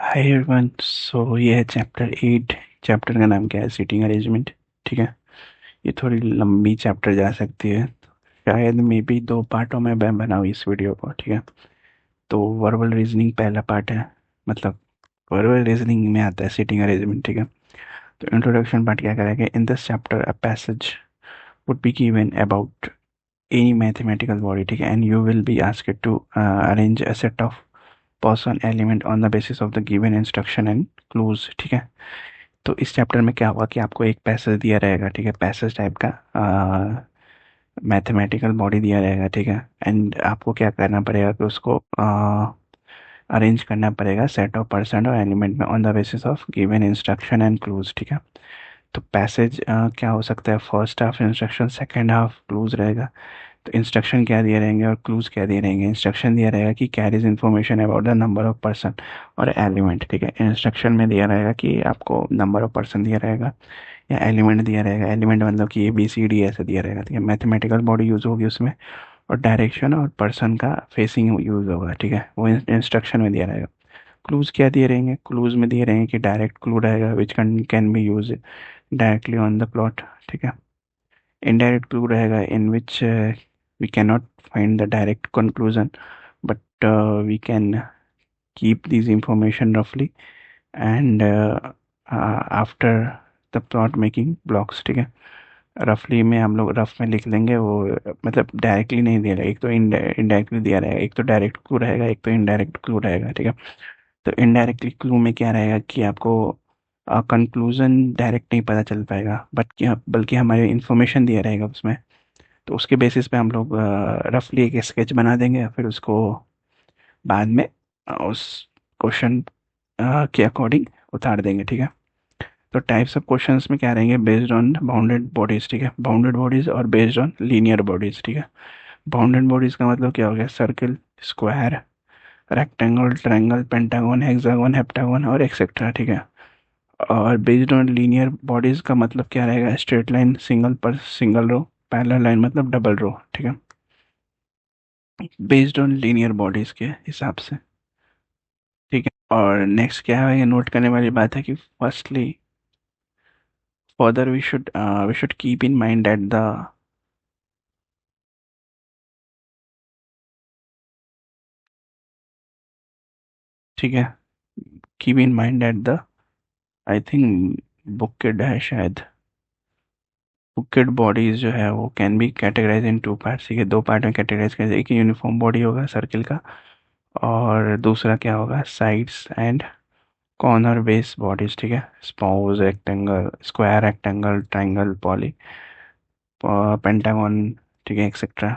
Hi everyone. सो ये है chapter 8। Chapter का नाम क्या है? Seating arrangement. ठीक है। ये थोड़ी लंबी चैप्टर जा सकती है। शायद मे बी दो पार्टों में मैं बनाऊँ इस वीडियो को। ठीक है। तो वर्बल रीजनिंग पहला पार्ट है। मतलब वर्बल रीजनिंग में आता है सीटिंग अरेंजमेंट। ठीक है। तो इंट्रोडक्शन पार्ट क्या करेगा? In this chapter a passage would be given about any mathematical body. ठीक है। And you will be asked to arrange a set of person element on the basis of the given instruction and clues। ठीक है। तो इस chapter में क्या होगा कि आपको एक पैसेज दिया रहेगा। ठीक है। पैसेज टाइप का मैथमेटिकल बॉडी दिया रहेगा। ठीक है। एंड आपको क्या करना पड़ेगा कि उसको अरेंज करना पड़ेगा सेट ऑफ पर्सन और एलिमेंट में on the basis of given instruction and clues. ठीक है। तो पैसेज क्या हो सकता है? First half instruction, second half clues रहेगा। तो इंस्ट्रक्शन क्या दिए रहेंगे और क्लूज क्या दिए रहेंगे? इंस्ट्रक्शन दिया रहेगा कि carries information about the number of person और एलिमेंट। ठीक है। इंस्ट्रक्शन में दिया रहेगा कि आपको नंबर ऑफ पर्सन दिया रहेगा या एलिमेंट दिया रहेगा। एलिमेंट मतलब कि ए बी सी डी ऐसे दिया रहेगा। ठीक है। मैथमेटिकल बॉडी यूज होगी उसमें, और डायरेक्शन और पर्सन का फेसिंग यूज होगा। ठीक है। वो इंस्ट्रक्शन में दिया रहेगा। क्लूज क्या दिए रहेंगे? क्लूज में दिए रहेंगे कि डायरेक्ट क्लू रहेगा which can be use directly on the plot. ठीक है। इनडायरेक्ट क्लू रहेगा in which we can not find the direct conclusion, but we can keep these information roughly and after the plot making blocks। ठीक है। रफली में हम लोग rough में लिख लेंगे वो, मतलब डायरेक्टली नहीं दिया रहेगा। एक तो इनडायरेक्टली दिया रहेगा, एक तो डायरेक्ट क्लू रहेगा, एक तो इनडायरेक्ट क्लू रहेगा। ठीक है। तो इनडायरेक्टली क्लू में क्या रहेगा कि आपको कंक्लूजन डायरेक्ट नहीं पता चल पाएगा, बट क्या बल्कि हमारे इंफॉर्मेशन दिया रहेगा उसमें। तो उसके बेसिस पे हम लोग रफली एक स्केच बना देंगे, फिर उसको बाद में उस क्वेश्चन के अकॉर्डिंग उतार देंगे। ठीक है। तो टाइप्स ऑफ क्वेश्चंस में क्या रहेंगे? Based on bounded bodies. ठीक है। बाउंडेड बॉडीज और बेस्ड ऑन लीनियर बॉडीज। ठीक है। बाउंडेड बॉडीज का मतलब क्या हो गया? Circle, square, rectangle, triangle, pentagon, hexagon, heptagon और एक्सेट्रा। ठीक है। और बेस्ड ऑन लीनियर बॉडीज का मतलब क्या रहेगा? स्ट्रेट लाइन, सिंगल पर सिंगल रो, पैरेलल लाइन मतलब डबल रो। ठीक है। बेस्ड ऑन लीनियर बॉडीज के हिसाब से। ठीक है। और नेक्स्ट क्या है? ये नोट करने वाली बात है कि firstly further we should keep in mind that the ठीक है, keep in mind that the I think बुकेट है शायद। बुकेट बॉडीज जो है वो can be categorize in two parts. ठीक है। दो पार्ट में कैटेगराइज कर, एक यूनिफॉर्म बॉडी होगा सर्किल का, और दूसरा क्या होगा? Sides and corner base bodies. ठीक है। Spouse, rectangle, square, rectangle, triangle, poly, pentagon. ठीक है, एक्सेट्रा।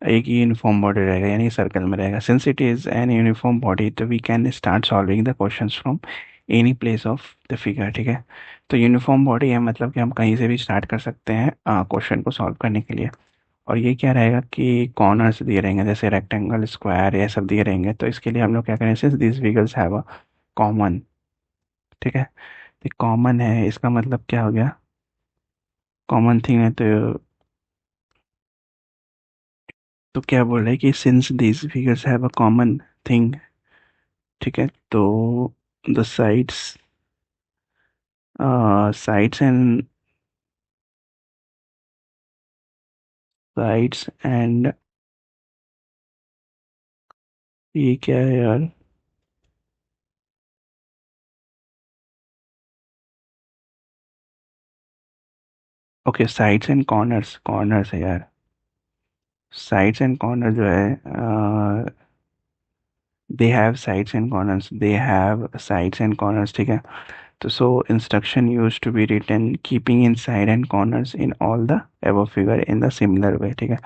एक ही यूनिफॉर्म बॉडी रहेगा, यानी सर्कल में रहेगा। Since it is an uniform body, तो we can start solving the questions from any place of the figure. ठीक है। तो यूनिफॉर्म बॉडी है मतलब कि हम कहीं से भी स्टार्ट कर सकते हैं क्वेश्चन को सॉल्व करने के लिए। और ये क्या रहेगा कि कॉर्नर्स दिए रहेंगे, जैसे रेक्टेंगल, स्क्वायर, ये सब दिए रहेंगे। तो इसके लिए हम लोग क्या करें? Since this figures have a common. ठीक है। तो कॉमन है इसका मतलब क्या हो गया? कॉमन थिंग है। तो क्या बोल रहे हैं कि since these figures have a common thing. ठीक है। तो the sides and sides and ये क्या है यार? Okay, sides and corners, corners है यार। साइड्स एंड कॉर्नर जो है, they have sides and corners, they have sides and corners. ठीक है। तो so instruction use to be written keeping in side and corners in all the above figure in the similar way. ठीक है।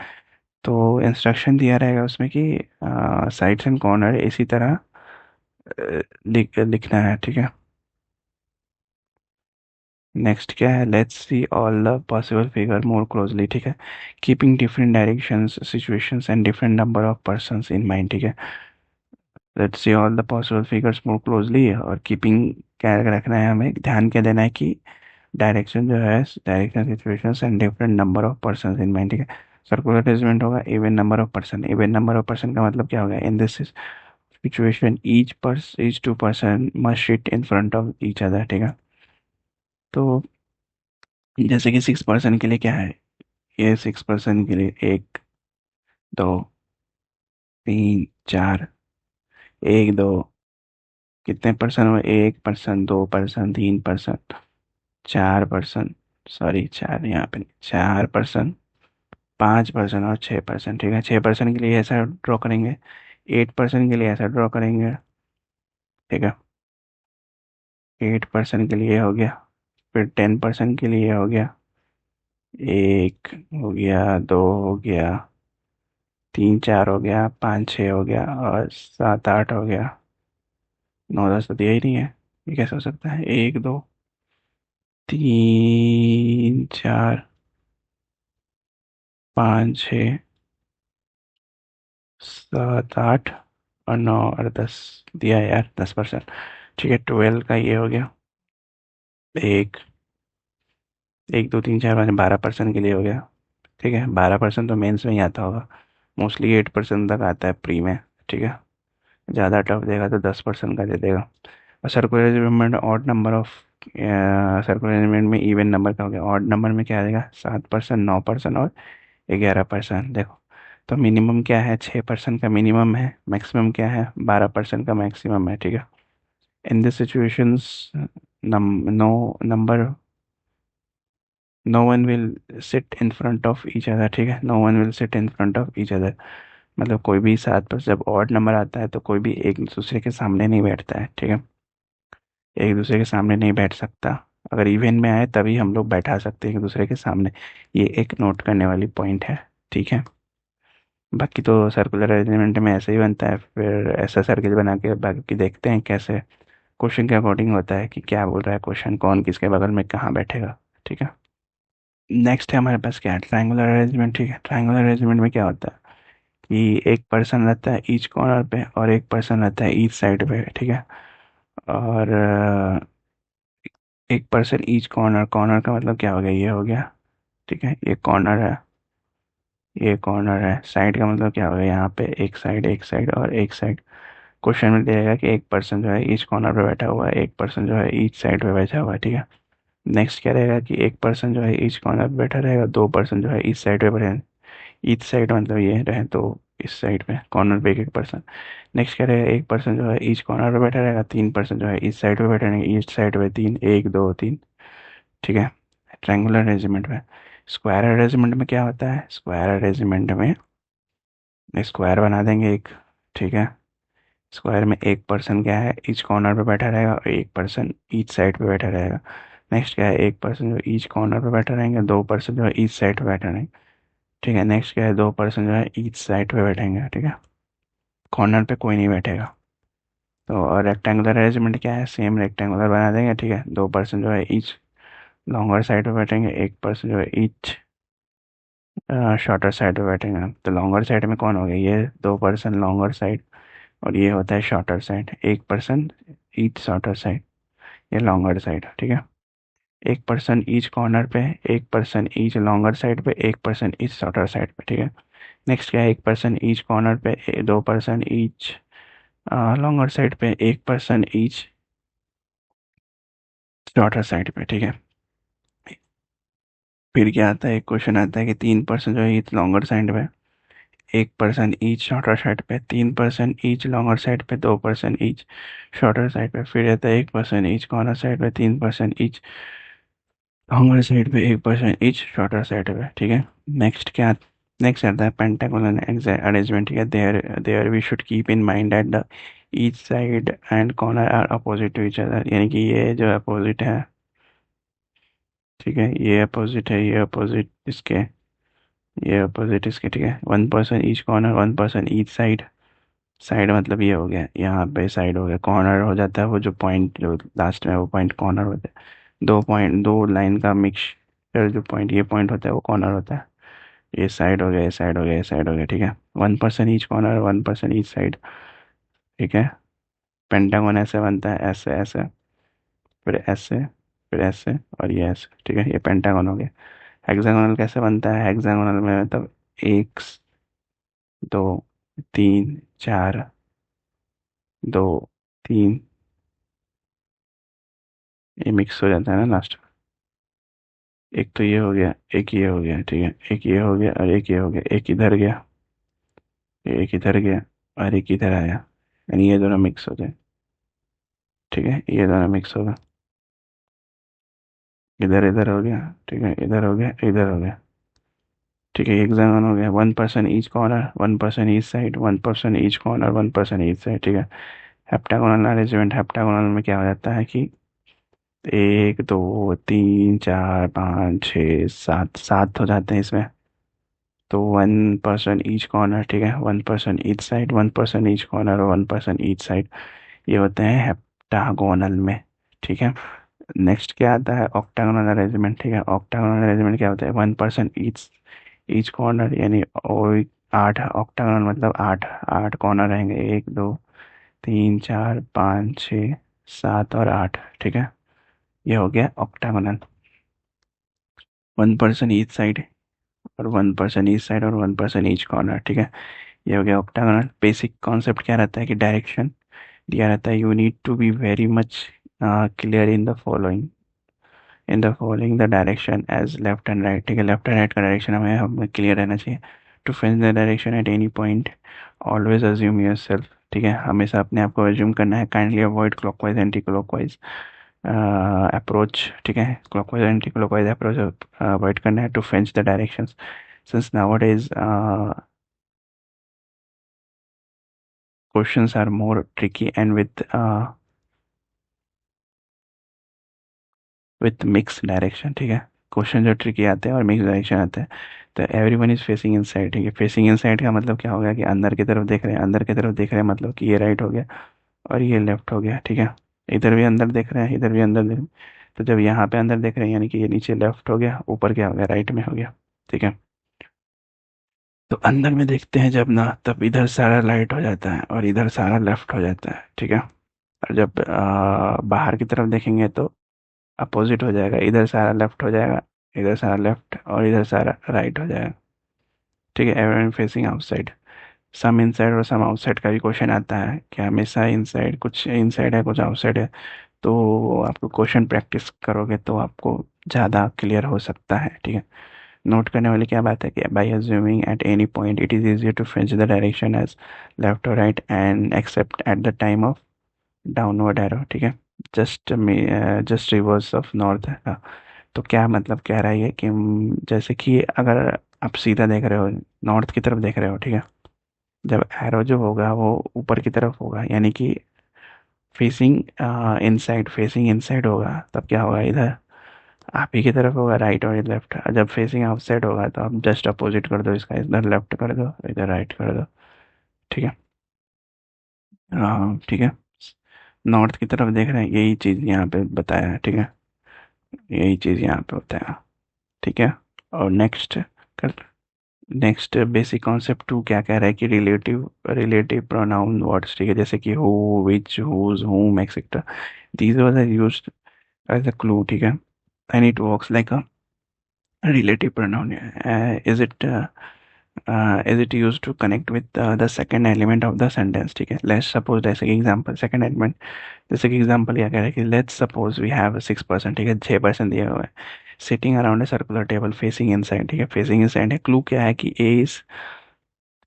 तो instruction दिया रहेगा उसमें कि साइड्स एंड कॉर्नर इसी तरह लिखना है। ठीक है। नेक्स्ट क्या है? Let's see all the possible figure more closely. ठीक है। Keeping different directions, situations and different number of persons in mind. ठीक है। Let's see all the possible figures more closely, और कीपिंग क्या रखना है? हमें ध्यान क्या देना है कि डायरेक्शन जो है, direction, situations and different number of persons in mind. ठीक है। सर्कुलर अरेंजमेंट होगा, even number of person. Even number of person का मतलब क्या होगा? In this situation each two person must sit in front of each other, ठीक है। तो जैसे कि 6 पर्सन के लिए क्या है, ये 6 पर्सन के लिए 1 2 3 4, 1 2, कितने पर्सन हुए, 1 person, 2 person, 3 person, 4 person, sorry चार यहाँ पे नहीं, 4 पर्सन, 5 पर्सन और 6 पर्सन, ठीक है। 6 पर्सन के लिए ऐसा ड्रॉ करेंगे, 8 पर्सन के लिए ऐसा ड्रॉ करेंगे, ठीक है। 8 पर्सन के लिए हो गया, फिर 10 पर्सन के लिए हो गया, 1 हो गया, 2 हो गया, 3 4 हो गया, 5 6 हो गया और 7 8 हो गया, 9 10 तो दिया ही नहीं है। ये कैसे हो सकता है, 1 2 3 4 5 6 7 8 और 9 और 10 दिया है यार, 10 पर्सन, ठीक है। 12 का ये हो गया, एक 1 2 3 4 5 12 पर्सन के लिए हो गया, ठीक है। 12 पर्सन तो मेंस में ही आता होगा, मोस्टली 8 पर्सन तक आता है प्री में, ठीक है। ज़्यादा टफ देगा तो 10 पर्सन का दे देगा। और circular element odd number of, circular element में इवन नंबर का हो गया, ऑड नंबर में क्या आ जाएगा, 7 पर्सन, 9 पर्सन और 11 पर्सन। देखो तो मिनिमम क्या है, 6 पर्सन का मिनिमम है, मैक्सिमम क्या है, 12 पर्सन का मैक्सिमम है, ठीक है। In this situations no number, no one will sit in front of each other, ठीक है। No one will sit in front of each other, मतलब कोई भी 7 पर जब ऑड नंबर आता है तो कोई भी एक दूसरे के सामने नहीं बैठता है, ठीक है। एक दूसरे के सामने नहीं बैठ सकता, अगर इवन में आए तभी हम लोग बैठा सकते हैं एक दूसरे के सामने। ये एक नोट करने वाली पॉइंट है, ठीक है। बाकी तो सर्कुलर अरेंजमेंट में ऐसे ही बनता है, फिर ऐसा सर्किल बना के बाकी देखते हैं कैसे क्वेश्चन के अकॉर्डिंग होता है कि क्या बोल रहा है क्वेश्चन, कौन किसके बगल में कहाँ बैठेगा, ठीक है। नेक्स्ट है हमारे पास क्या है, ट्रायंगुलर अरेंजमेंट, ठीक है। ट्रायंगुलर अरेंजमेंट में क्या होता है कि एक पर्सन रहता है ईच कॉर्नर पे और एक पर्सन रहता है ईच साइड पे, ठीक है। और एक पर्सन ईच कॉर्नर, कॉर्नर का मतलब क्या हो गया, ये हो गया, ठीक है। ये कॉर्नर है, ये कॉर्नर है, साइड का मतलब क्या हो गया, यहाँ पे एक साइड और एक साइड। क्वेश्चन में दिया कि एक पर्सन जो है ईच कॉर्नर पे बैठा हुआ है, एक पर्सन जो है ईच साइड पे बैठा हुआ है, ठीक है। नेक्स्ट क्या रहेगा कि एक पर्सन जो है ईच कॉर्नर पे बैठा रहेगा, 2 पर्सन जो है ईच साइड पे बैठे, ईच साइड मतलब ये रहे तो इस साइड पे कॉर्नर पे एक पर्सन। नेक्स्ट क्या रहेगा, एक पर्सन जो है ईच कॉर्नर पे बैठा रहेगा, 3 पर्सन जो है ईच साइड पे बैठे रहेंगे, ईच साइड पे तीन, 1 2 3, ठीक है। ट्रायंगुलर अरेंजमेंट में। स्क्वायर अरेंजमेंट में क्या होता है, स्क्वायर अरेंजमेंट में स्क्वायर बना देंगे एक, ठीक है। स्क्वायर में एक पर्सन क्या है ईच कॉर्नर पे बैठा रहेगा और एक पर्सन ईच साइड पे बैठा रहेगा। नेक्स्ट क्या है, एक पर्सन जो ईच कॉर्नर पे बैठा रहेंगे, 2 पर्सन जो है ईच साइड पे बैठा रहेंगे, ठीक है। नेक्स्ट क्या है, 2 पर्सन जो है ईच साइड पे बैठेंगे, ठीक है। कॉर्नर पे कोई नहीं बैठेगा। तो और रेक्टेंगुलर अरेंजमेंट क्या है, सेम रेक्टेंगुलर बना देंगे, ठीक है। 2 पर्सन जो है ईच लॉन्गर साइड पे बैठेंगे, एक पर्सन जो है ईच शॉर्टर साइड पे बैठेंगे। तो लॉन्गर साइड में कौन हो गया, ये 2 पर्सन लॉन्गर साइड और ये होता है शॉर्टर साइड, एक पर्सन ईच शॉर्टर साइड, ये लॉन्गर साइड, ठीक है। एक पर्सन ईच कॉर्नर पे, एक पर्सन ईच लॉन्गर साइड पे, एक पर्सन ईच शॉर्टर साइड पे, ठीक है। नेक्स्ट क्या है, एक पर्सन ईच कॉर्नर पे, 2 पर्सन ईच लॉन्गर साइड पे, एक पर्सन ईच शॉर्टर साइड पे, ठीक है। फिर क्या आता है, एक क्वेश्चन आता है कि 3 पर्सन जो है ईच लॉन्गर साइड पे, एक पर्सन ईच शॉर्टर साइड पे, 3 पर्सन ईच लॉन्गर साइड पे, 2 पर्सन ईच शॉर्टर साइड पे। फिर रहता है एक पर्सन ईच कॉर्नर साइड पे, 3 पर्सन ईच लॉन्गर साइड पे, एक पर्सन ईच शॉर्टर साइड पे, ठीक है। नेक्स्ट क्या, नेक्स्ट आता है पेंटागोनल अरेंजमेंट, ठीक है। There there we should keep in mind that the each side and corner are opposite to each other, यानी कि ये जो अपोजिट है, ठीक है, ये अपोजिट है, ये अपोजिट इसके, ये अपोजिट इसके, ठीक है। 1 person each corner, 1 person each side, side मतलब ये हो गया, यहाँ पे साइड हो गया, कॉर्नर हो जाता है वो जो पॉइंट जो लास्ट में, वो पॉइंट कॉर्नर होता है। 2 पॉइंट, 2 लाइन का मिक्सचर जो पॉइंट, ये पॉइंट होता है वो कॉर्नर होता है। ये साइड हो गया, ये साइड हो गया, ये साइड हो गया, ठीक है। 1 person each corner, 1 person each side, ठीक है। पेंटागन ऐसे बनता है, ऐसे ऐसे, फिर ऐसे, फिर ऐसे और ये ऐसे, ठीक है। ये पेंटागन हो गया। हेक्सागोनल कैसे बनता है, हेक्सागोनल में मतलब 1 2 3 4 दो, तीन, ये मिक्स हो जाता है ना लास्ट। एक तो ये हो गया, एक ये हो गया, ठीक है, एक ये हो गया और एक ये हो गया, एक इधर गया, एक इधर गया और एक इधर आया, यानी ये दोनों मिक्स हो जाए। ठीक है, ये दोनों मिक्स होगा, इधर इधर हो गया, ठीक है, इधर हो गया, इधर हो गया। ठीक है, एग्जाम हो गया, 1% each corner, 1% each side, 1% each corner, 1% each side. ठीक है, हेप्टागोनल अरेंजमेंट, हेप्टागोनल में क्या हो जाता है कि एक, दो, तीन, चार, पाँच, छः, सात, सात हो जाते हैं इसमें। तो 1% ईच कॉर्नर, ठीक है, 1% ईच साइड, 1% ईच कॉर्नर और 1% ईच साइड, ये होते हैं हेप्टागोनल में। ठीक है, नेक्स्ट क्या आता है, ऑक्टागोनल अरेंजमेंट। ठीक है, ऑक्टागोनल अरेंजमेंट क्या होता है, 1% ईच, ईच कॉर्नर, यानी और आठ, ऑक्टागोनल मतलब आठ, आठ कॉर्नर रहेंगे, एक, दो, तीन, चार, पाँच, छः, सात और आठ। ठीक है, ये हो गया ऑक्टागोनल। 1% ईच साइड और 1% ईच साइड और 1% ईच कॉर्नर। ठीक है, ये हो गया ऑक्टागोनल। बेसिक कॉन्सेप्ट क्या रहता है कि डायरेक्शन दिया रहता है, you need to be very much clear in the following the direction as left and right. ठीक है, लेफ्ट एंड राइट का डायरेक्शन हमें क्लियर रहना चाहिए। To find the direction at any point always assume yourself. ठीक है, हमेशा अपने आप को अज्यूम करना है। Kindly avoid clockwise anti clockwise approach. ठीक है, clockwise anti clockwise approach avoid करना है to fetch the directions, since nowadays questions are more tricky and with mixed direction। ठीक है, क्वेश्चन जो ट्रिकी आते हैं और मिक्स डायरेक्शन आते हैं। तो एवरीवन इज फेसिंग इनसाइड। ठीक है, फेसिंग इनसाइड का मतलब क्या हो गया कि अंदर की तरफ देख रहे हैं, अंदर की तरफ देख रहे हैं मतलब कि ये राइट हो गया और ये लेफ्ट हो गया। ठीक है, इधर भी अंदर देख रहे हैं, इधर भी अंदर देख, तो जब यहाँ पे अंदर देख रहे हैं यानी कि ये नीचे लेफ्ट हो गया, ऊपर क्या हो गया, राइट में हो गया। ठीक है, तो अंदर में देखते हैं जब ना, तब इधर सारा राइट हो जाता है और इधर सारा लेफ्ट हो जाता है। ठीक है, और जब बाहर की तरफ देखेंगे तो अपोजिट हो जाएगा, इधर सारा लेफ्ट हो जाएगा, इधर सारा लेफ्ट और इधर सारा राइट हो जाएगा। ठीक है, एवरीवन फेसिंग आउटसाइड, सम इनसाइड और सम आउटसाइड का भी क्वेश्चन आता है कि हमेशा इनसाइड, कुछ इनसाइड है कुछ आउटसाइड है। तो आपको क्वेश्चन प्रैक्टिस करोगे तो आपको ज़्यादा क्लियर हो सकता है। ठीक है, नोट करने वाली क्या बात है कि by assuming eight any point it is easier to fetch the direction as left or right and except at the time of downward arrow. ठीक है, जस्ट रिवर्स ऑफ नॉर्थ। तो क्या मतलब कह रहा है ये कि जैसे कि अगर आप सीधा देख रहे हो, नॉर्थ की तरफ देख रहे हो, ठीक है, जब एरो जो होगा वो ऊपर की तरफ होगा, यानी कि फेसिंग इनसाइड, फेसिंग इनसाइड होगा, तब क्या होगा, इधर आप ही की तरफ होगा, राइट और लेफ्ट। जब फेसिंग आउटसाइड होगा तो आप जस्ट अपोजिट कर दो इसका, इधर लेफ्ट कर दो, इधर राइट कर दो। ठीक है, ठीक है, नॉर्थ की तरफ देख रहे हैं, यही चीज़ यहाँ पे बताया है। ठीक है, यही चीज़ यहाँ पे होता है। ठीक है, और नेक्स्ट कर, नेक्स्ट बेसिक कॉन्सेप्ट टू क्या कह रहा है कि रिलेटिव रिलेटिव प्रोनाउन वर्ड्स। ठीक है, जैसे कि who, which, whose, whom, etcetera, these words are used as a clue. ठीक है, and it works like a relative pronoun. Is it used to connect with the second element of the sentence? ठीक है, let's suppose जैसे कि example second element, जैसे कि example क्या कह रहा है कि लेट्स सपोज वी हैव 6%। ठीक है, 6% दिया हुआ है, sitting around a circular table facing inside. ठीक है, फेसिंग इनसाइड है, क्लू क्या है कि A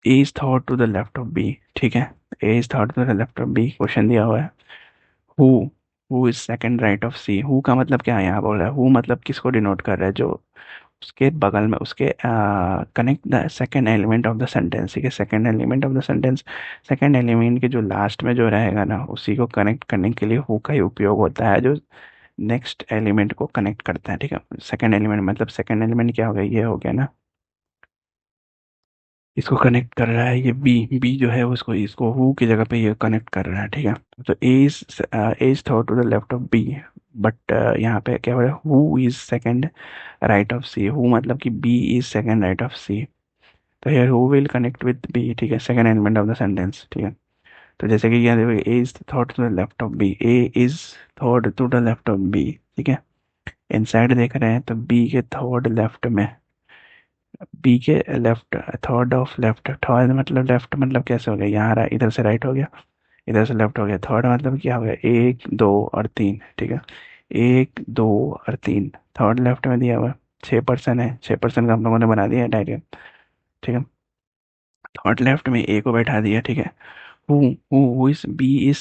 is thought to the left of B. ठीक है, A is thought to the left of B, question दिया हुआ है। Who, who is second right of C. Who का मतलब क्या है, यहाँ बोल रहा है हु मतलब किसको डिनोट कर रहा है, जो उसके बगल में, उसके connect the second element of the sentence. ठीक है, second element of the sentence, second element के जो लास्ट में जो रहेगा ना, उसी को कनेक्ट करने के लिए हु का ही उपयोग होता है, जो नेक्स्ट एलिमेंट को कनेक्ट करता है। ठीक है, सेकेंड एलिमेंट मतलब सेकेंड एलिमेंट क्या हो गया, ये हो गया ना, इसको कनेक्ट कर रहा है, ये बी, बी जो है उसको, इसको हु की जगह पे ये कनेक्ट कर रहा है। ठीक है, तो A is thought to the left of B, but यहाँ पे क्या हो रहा है, who is second right of C. Who मतलब कि B is second right of C, तो here who will connect with B. ठीक है, second element of the sentence. ठीक है, तो जैसे कि यहाँ देखो, A is thought to the left of B, A is thought to the left of B. ठीक है, इनसाइड देख रहे हैं तो बी के थर्ड लेफ्ट में, बी के left, third of left, third मतलब लेफ्ट मतलब कैसे हो गया, यहाँ इधर से राइट हो गया, इधर से लेफ्ट हो गया। थर्ड मतलब क्या हो गया, 1 2 और 3, ठीक है, 1 2 और 3, थर्ड लेफ्ट में दिया हुआ है। 6% है, 6% का हम लोगों ने बना दिया है डायग्राम, ठीक है। थर्ड लेफ्ट में ए को बैठा दिया, ठीक है। Who is B is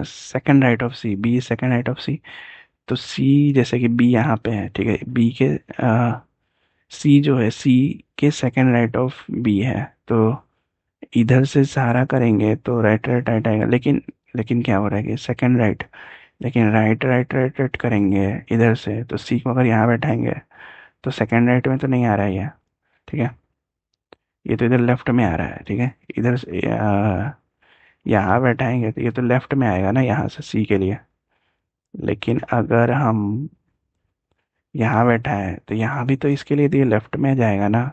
second right of C, B is second right of C. तो सी, जैसे कि बी यहाँ पे है, ठीक है, बी के सी जो है, सी के सेकंड राइट ऑफ बी है। तो इधर से सहारा करेंगे तो राइट राइट राइट आएगा, लेकिन लेकिन क्या हो रहा है कि सेकंड राइट, लेकिन राइट राइट राइट राइट करेंगे इधर से, तो सी को अगर यहाँ बैठाएंगे तो सेकंड राइट में तो नहीं आ रहा है ये, ठीक है। ये तो इधर लेफ्ट में आ रहा है, ठीक है। इधर से यहाँ बैठाएंगे तो ये तो लेफ्ट में आएगा ना, यहाँ से सी के लिए। लेकिन अगर हम यहाँ बैठा है तो यहाँ भी तो इसके लिए तो ये लेफ्ट में जाएगा ना।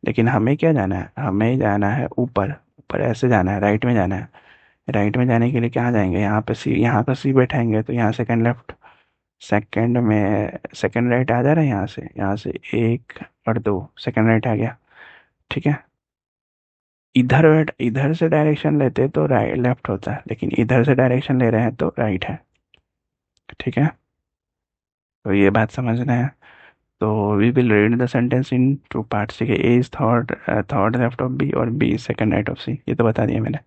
लेकिन हमें क्या जाना है, हमें जाना है ऊपर, ऊपर ऐसे जाना है, राइट में जाना है। राइट में जाने के लिए कहाँ जाएंगे, यहाँ पे सी, यहाँ का सी बैठाएंगे तो यहाँ सेकंड लेफ्ट, सेकंड में सेकंड राइट आ जा रहा है यहाँ से, 1 और 2 सेकंड राइट आ गया, ठीक है। इधर से डायरेक्शन लेते तो राइट लेफ्ट होता है, लेकिन इधर से डायरेक्शन ले रहे हैं तो राइट है, ठीक है। तो ये बात समझना है। तो we will read the sentence in two parts, ठीक है। A is third, third left of B और B is second right of C, ये तो बता दिया मैंने,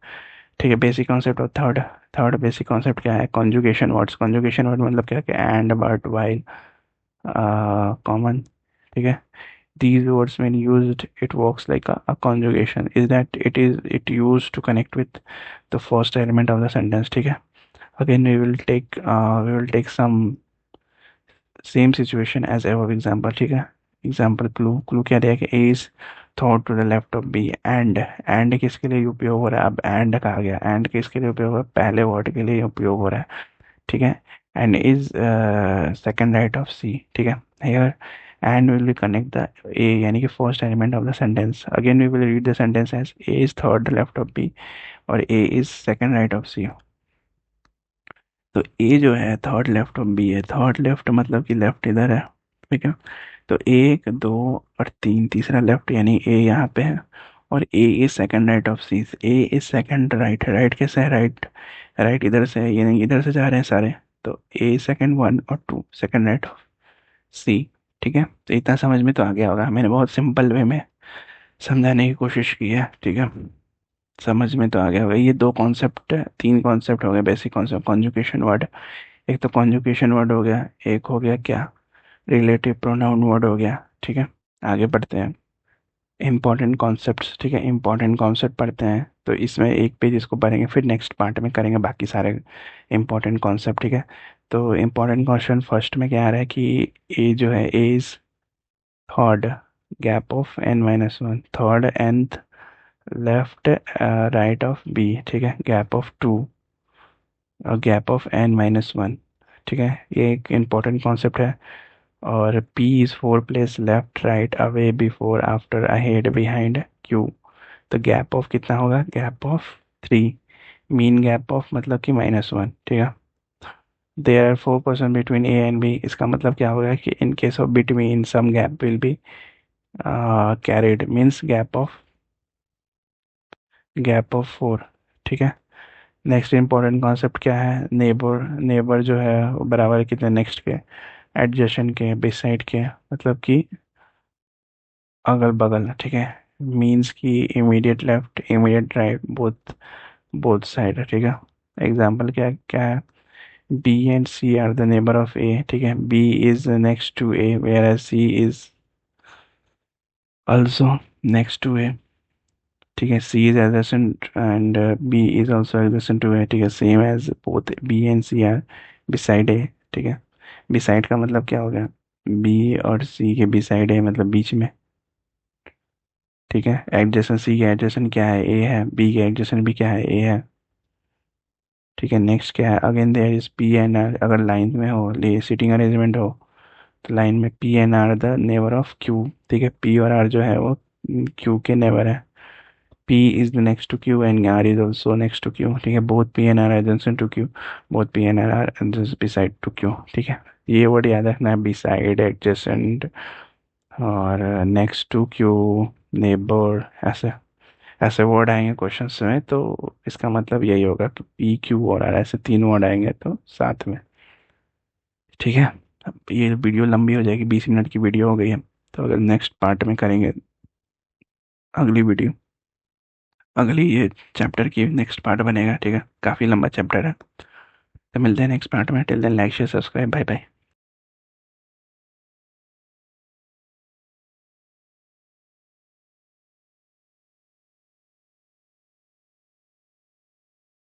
ठीक है। Basic concept of third, third basic concept क्या है, कॉन्जुगेशन वर्ड्स। कॉन्जुगेशन वर्ड मतलब क्या है, एंड, बट, वाइल, कॉमन, ठीक है। These words when used it works like a conjugation, is that it used to connect with the first element of the sentence, ठीक है। Again we will take some same situation as above example, ठीक है। Example, clue क्या दिया कि A is thought to the left of B. And किसके लिए उपयोग हो रहा है, अब एंड कहा गया, एंड किसके लिए उपयोग हो रहा है, पहले वर्ड के लिए उपयोग हो रहा है, ठीक है। And is second right of C, ठीक है। Here and will be connect the A, यानी कि first element of the sentence. Again we will read the sentence as A is third left of B और A is second right of C. तो A जो है third left of B है, third left मतलब कि left इधर है, ठीक है। तो 1 2 और 3, तीसरा लेफ्ट, यानी ए यहाँ पे है। और A is second right of C, A is second right, right कैसे है, राइट राइट इधर से है, यानी इधर से जा रहे हैं सारे। तो ए सेकंड 1 और 2 सेकंड राइट ऑफ सी, ठीक है। तो इतना समझ में तो आ गया होगा, मैंने बहुत सिंपल वे में समझाने की कोशिश की है, ठीक है। समझ में तो आ गया होगा। ये दो कॉन्सेप्ट, 3 कॉन्सेप्ट हो गए बेसिक कॉन्सेप्ट, कॉन्जुकेशन वर्ड। एक तो कॉन्जुकेशन वर्ड हो गया, एक हो गया क्या, रिलेटिव प्रोनाउन वर्ड हो गया, ठीक है। आगे बढ़ते हैं, इंपॉर्टेंट कॉन्सेप्ट्स, ठीक है। इंपॉर्टेंट कॉन्सेप्ट पढ़ते हैं, तो इसमें एक पेज इसको पढ़ेंगे, फिर नेक्स्ट पार्ट में करेंगे बाकी सारे इंपॉर्टेंट कॉन्सेप्ट, ठीक है। तो इंपॉर्टेंट क्वेश्चन फर्स्ट में क्या आ रहा है कि ए जो है, A is third, gap of n-1, third nth left right of B, ठीक है, गैप ऑफ 2 और गैप ऑफ n-1, ठीक है। ये एक इम्पॉर्टेंट कॉन्सेप्ट है। और P is 4 place left right away before after ahead behind Q। तो गैप ऑफ कितना होगा, gap of 3, mean gap of मतलब कि -1, ठीक है। There are 4 person between A and B, इसका मतलब क्या होगा कि in case of between some gap will be carried, means gap of 4, ठीक है। नेक्स्ट इंपॉर्टेंट कॉन्सेप्ट क्या है, नेबर। नेबर जो है वो बराबर है कितने, नेक्स्ट के, एडजेसेंट के, बिसाइड के, मतलब कि अगल बगल, ठीक है। मीन्स की immediate left, immediate right, both both side, ठीक है। एग्जाम्पल क्या क्या है, B and C are the neighbour of A, ठीक है। B is next to A whereas C is also next to A, ठीक है। C is adjacent and B is also adjacent to A, ठीक है। Same as both B and C are beside A, ठीक है। Beside का मतलब क्या हो गया, बी और सी के बिसाइड है मतलब बीच में, ठीक है। एडजेसेंट, सी के एडजेसेंट क्या है, ए है, बी के एडजेसेंट भी क्या है, ए है, ठीक है। नेक्स्ट क्या है, again there is P and R, अगर लाइन में हो, ले सीटिंग अरेंजमेंट हो, तो लाइन में P and R the neighbour of Q, ठीक है। पी और आर जो है वो क्यू के नेबर है। P is the next to Q and R is also next to Q, ठीक है। Both P and R adjacent to Q, both P and R beside to Q, ठीक है। ये वर्ड याद रखना है, बिसाइड, एडजेसेंट और नेक्स्ट टू क्यू, नेबर, ऐसे। ऐसे वर्ड आएंगे क्वेश्चंस में तो इसका मतलब यही होगा कि पी क्यू और आर ऐसे तीन वर्ड आएंगे तो साथ में। ठीक है। अब ये वीडियो लंबी हो जाएगी, 20 मिनट की वीडियो हो गई है। तो अगर नेक्स्ट पार्ट में करेंगे, अगली वीडियो, अगली ये चैप्टर की नेक्स्ट पार्ट बनेगा। ठीक है, काफ़ी लंबा चैप्टर है। तो मिलते हैं नेक्स्ट पार्ट में। Till then like share subscribe, bye bye.